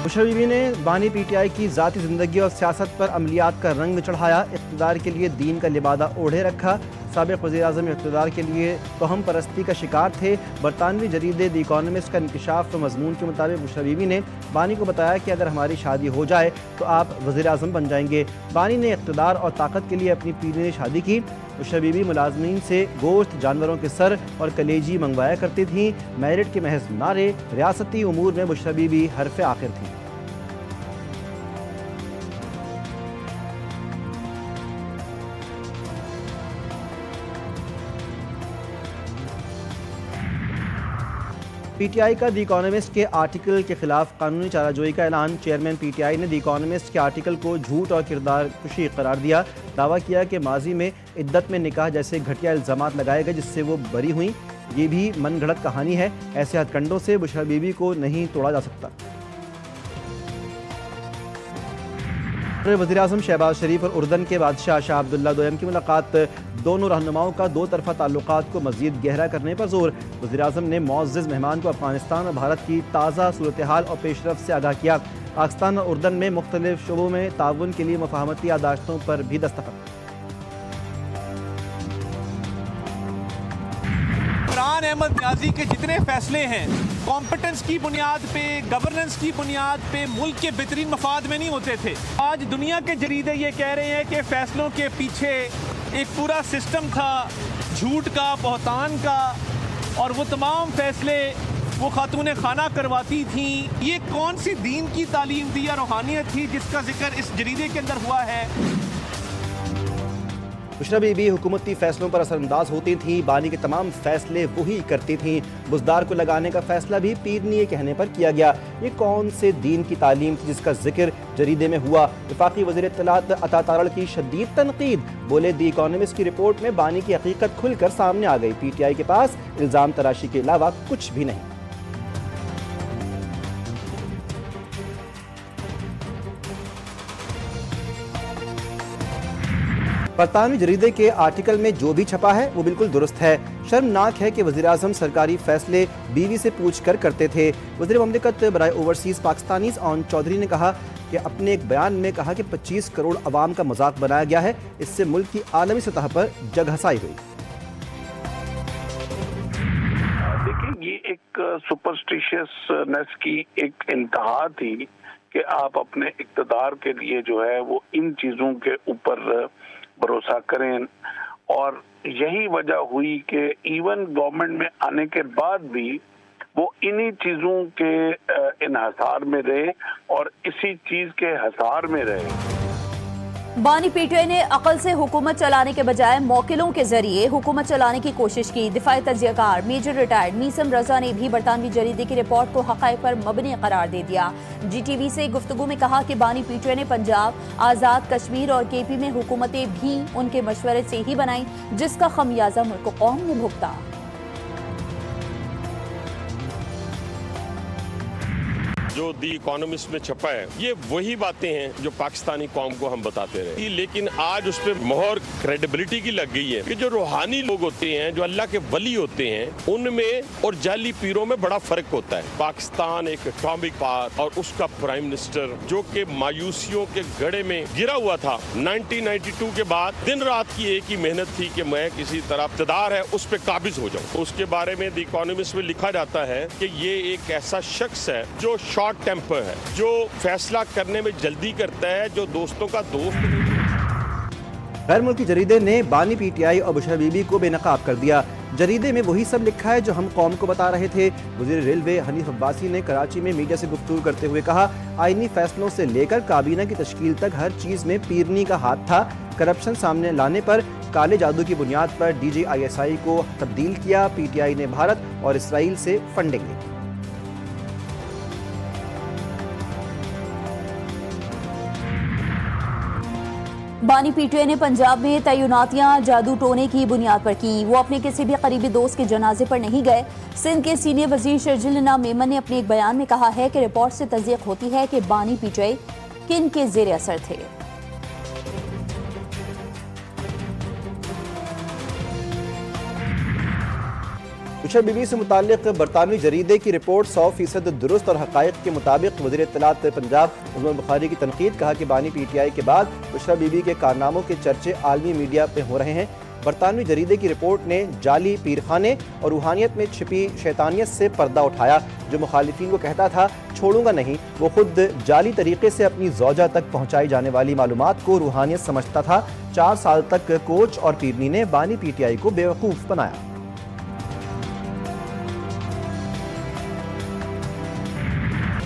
बुशरा बीबी ने बानी पीटीआई की ज़ाती ज़िंदगी और सियासत पर अमलियात का रंग चढ़ाया। इक़्तिदार के लिए दीन का लिबादा ओढ़े रखा। साबिक़ वज़ीर-ए-आज़म इक़्तिदार के लिए तोहम परस्ती का शिकार थे। बरतानवी जरीदे द इकॉनमिस्ट का इंकशाफ मज़मून के मुताबिक बुशरा बीबी ने बानी को बताया कि अगर हमारी शादी हो जाए तो आप वज़ीर-ए-आज़म बन जाएंगे। बानी ने इक़्तिदार और ताकत के लिए अपनी पीर ने शादी की। बुशरा बीबी मुलाजमीन से गोश्त, जानवरों के सर और कलेजी मंगवाया करती थीं। मेरिट के महज नारे, रियासती उमूर में बुशरा बीबी हरफ़ आखिर थी। पीटीआई का द इकॉनमिस्ट के आर्टिकल के खिलाफ कानूनी चाराजोई का ऐलान। चेयरमैन पीटीआई ने द इकॉनमिस्ट के आर्टिकल को झूठ और किरदार कुशी करार दिया। दावा किया कि माजी में इद्दत में निकाह जैसे घटिया इल्ज़ामात लगाए गए जिससे वो बरी हुई। ये भी मनगढ़ंत कहानी है। ऐसे हथकंडों से बुशरा बीबी को नहीं तोड़ा जा सकता। वज़ीर-ए-आज़म शहबाज शरीफ और उर्दन के बादशाह शाह अब्दुल्ला दोयम की मुलाकात। दोनों रहनुमाओं का दो तरफ़ा ताल्लुकात को मज़ीद गहरा करने पर जोर। वज़ीर-ए-आज़म ने मुअज़्ज़िज़ मेहमान को अफ़गानिस्तान और भारत की ताज़ा सूरत हाल और पेशरफ़ से आगाह किया। पाकिस्तान और उर्दन में मुख्तलिफ शोबों में ताउन के लिए मुफ़ाहमती यादाश्तों पर भी दस्तखत। इमरान अहमद न्याजी के जितने फैसले हैं कॉम्पिटेंस की बुनियाद पे, गवर्नेंस की बुनियाद पे, मुल्क के बेहतरीन मफाद में नहीं होते थे। आज दुनिया के जरीदे ये कह रहे हैं कि फैसलों के पीछे एक पूरा सिस्टम था झूठ का, बहतान का, और वो तमाम फैसले वो खातून खाना करवाती थी। ये कौन सी दीन की तालीम थी या रूहानियत थी जिसका जिक्र इस जरीदे के अंदर हुआ है? बुशरा बीबी हुकूमती फैसलों पर असरअंदाज होती थीं। बानी के तमाम फैसले वही करती थीं। बुज़दार को लगाने का फैसला भी पीरनी के कहने पर किया गया। ये कौन से दीन की तालीम थी जिसका जिक्र जरीदे में हुआ? वफाकी वज़ीर इत्तलात अता तारड़ की शदीद तनकीद। बोले द इकॉनमिस्ट की रिपोर्ट में बानी की हकीकत खुलकर सामने आ गई। पीटीआई के पास इल्ज़ाम तराशी के अलावा कुछ भी नहीं। बरतानवी जरीदे के आर्टिकल में जो भी छपा है वो बिल्कुल दुरुस्त है। शर्मनाक है कि वज़ीर-ए-आज़म सरकारी फैसले बीवी से पूछ कर करते थे। वज़ीर ममलिकत बराए ओवरसीज़ पाकिस्तानीज़ ऑन चौधरी ने कहा कि अपने एक बयान में कहा कि 25 करोड़ अवाम का मजाक बनाया गया है। इससे मुल्क की आलमी सतह पर जगहसाई हुई। देखिए, ये एक सुपरस्टिशियसनेस की एक इंतहा थी कि आप अपने इक़्तिदार के लिए जो है वो इन चीज़ों के ऊपर भरोसा करें, और यही वजह हुई कि इवन गवर्नमेंट में आने के बाद भी वो इन्हीं चीज़ों के इन्हिसार में रहे और इसी चीज़ के हिसार में रहे। बानी पीटीआई ने अकल से हुकूमत चलाने के बजाय मौकिलों के जरिए हुकूमत चलाने की कोशिश की। दिफाई तज्जियाकार मेजर रिटायर्ड मीसम रजा ने भी बरतानवी जरीदे की रिपोर्ट को हक़ाइक़ पर मबनी करार दे दिया। GTV से गुफ्तगू में कहा कि बानी पीटीआई ने पंजाब, आज़ाद कश्मीर और KP में हुकूमतें भी उनके मशवरे से ही बनाई, जिसका खमियाजा मुल्क कौम ने भुगता। जो दी इकोनॉमिस्ट में छपा है ये वही बातें हैं जो पाकिस्तानी कौम को हम बताते रहे, लेकिन आज उस पर मोहर क्रेडिबिलिटी की लग गई है कि जो रूहानी लोग होते हैं, जो अल्लाह के वली होते हैं, उनमें और जाली पीरों में बड़ा फर्क होता है। पाकिस्तान एक एटॉमिक पावर और उसका प्राइम मिनिस्टर जो कि मायूसियों के गड़े में गिरा हुआ था। 1992 के बाद दिन रात की एक ही मेहनत थी कि मैं किसी तरह इक़्तिदार है उस पर काबिज हो जाऊं। उसके बारे में द इकोनॉमिस्ट में लिखा जाता है कि ये एक ऐसा शख्स है जो शॉर्ट टेम्पर है, जो फैसला करने में जल्दी करता है, जो दोस्तों का दोस्त नहीं। गैर मुल्की जरीदे ने बानी पीटीआई और बुशरा बीबी को बेनकाब कर दिया। जरीदे में वही सब लिखा है जो हम कौम को बता रहे थे। वज़ीर रेलवे हनीफ अब्बासी ने कराची में मीडिया से गुफ्तगू करते हुए कहा, आईनी फैसलों से लेकर काबीना की तश्कील तक हर चीज़ में पीरनी का हाथ था। करप्शन सामने लाने पर काले जादू की बुनियाद पर DGISI को तब्दील किया। PTI ने भारत और इसराइल से फंडिंग ली। बानी पीटीआई ने पंजाब में तैनातियां जादू टोने की बुनियाद पर की। वो अपने किसी भी करीबी दोस्त के जनाजे पर नहीं गए। सिंध के सीनियर वजीर शर्जिल मेमन ने अपने एक बयान में कहा है कि रिपोर्ट से तस्दीक होती है कि बानी पीटीआई किन के जेर असर थे। बुशरा बीबी से मुताल्लिक बरतानवी जरीदे की रिपोर्ट 100% दुरुस्त और हक़ाइक़ के मुताबिक वज़ीर इत्तलात पंजाब उमर बुखारी की तनकीद। कहा कि बानी PTI के बाद बुशरा बीबी के कारनामों के चर्चे आलमी मीडिया में हो रहे हैं। बरतानवी जरीदे की रिपोर्ट ने जाली पीरखाने और रूहानियत में छिपी शैतानियत से पर्दा उठाया। जो मुखालिफिन को कहता था छोड़ूंगा नहीं, वो खुद जाली तरीके से अपनी ज़ौजा तक पहुँचाई जाने वाली मालूमात को रूहानियत समझता था। 4 साल तक कोच और पीरनी ने बानी PTI को बेवकूफ़ बनाया।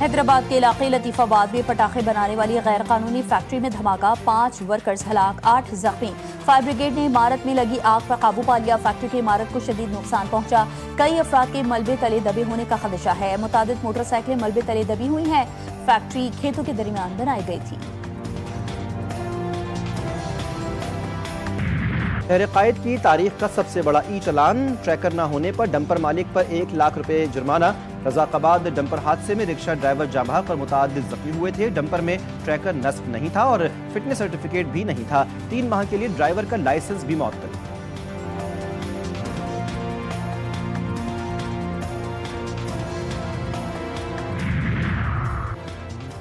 हैदराबाद के इलाके लतीफ़ाबाद में पटाखे बनाने वाली गैर कानूनी फैक्ट्री में धमाका, 5 वर्कर्स हलाक, 8 जख्मी। फायर ब्रिगेड ने इमारत में लगी आग पर काबू पा लिया। फैक्ट्री की इमारत को शदीद नुकसान पहुंचा। कई अफराद के मलबे तले दबे होने का खदशा है। मुतादिद मोटरसाइकिलें मलबे तले दबी हुई हैं। फैक्ट्री खेतों के दरमियान बनाई गई थी। शहर-ए-कायद की तारीख का सबसे बड़ा ई-चालान, ट्रैकर न होने पर डंपर मालिक पर 1 लाख रुपए जुर्माना। रज़ाकाबाद डंपर हादसे में रिक्शा ड्राइवर जाँ बहक और मुतादिद जख्मी हुए थे। डंपर में ट्रैकर नस्ब नहीं था और फिटनेस सर्टिफिकेट भी नहीं था। 3 माह के लिए ड्राइवर का लाइसेंस भी मअतल।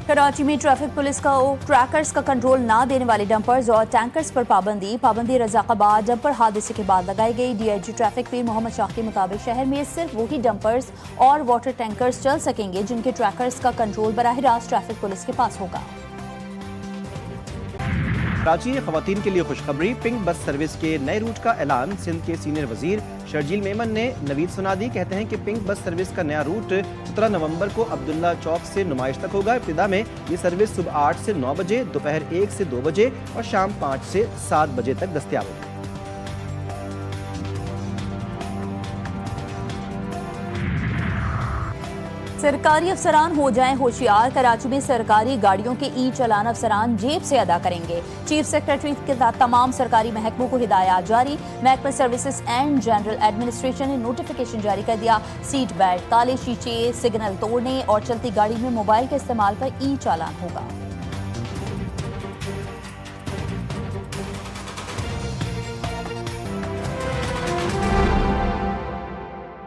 कराची में ट्रैफिक पुलिस का ट्रैकर्स का कंट्रोल ना देने वाले डंपर्स और टैंकर्स पर पाबंदी रज़ाकाबाद डंपर हादसे के बाद लगाई गई। DIG ट्रैफिक पीर मोहम्मद शाह के मुताबिक शहर में सिर्फ वही डंपर्स और वाटर टैंकर्स चल सकेंगे जिनके ट्रैकर्स का कंट्रोल बराह रास्त ट्रैफिक पुलिस के पास होगा। कराची खवातीन के लिए खुशखबरी, पिंक बस सर्विस के नए रूट का ऐलान। सिंध के सीनियर वजीर शर्जील मेमन ने नवीद सुना दी। कहते हैं कि पिंक बस सर्विस का नया रूट 17 नवंबर को अब्दुल्ला चौक से नुमाइश तक होगा। इब्तिदा में ये सर्विस सुबह 8 से 9 बजे, दोपहर 1 से 2 बजे और शाम 5 से 7 बजे तक दस्तयाब होगी। सरकारी अफसरान हो जाएं होशियार, कराची में सरकारी गाड़ियों के ई-चालान अफसरान जेब से अदा करेंगे। चीफ सेक्रेटरी के साथ तमाम सरकारी महकमों को हिदायत जारी। महकमा सर्विसेज एंड जनरल एडमिनिस्ट्रेशन ने नोटिफिकेशन जारी कर दिया। सीट बेल्ट, काले शीशे, सिग्नल तोड़ने और चलती गाड़ी में मोबाइल के इस्तेमाल पर ई-चालान होगा।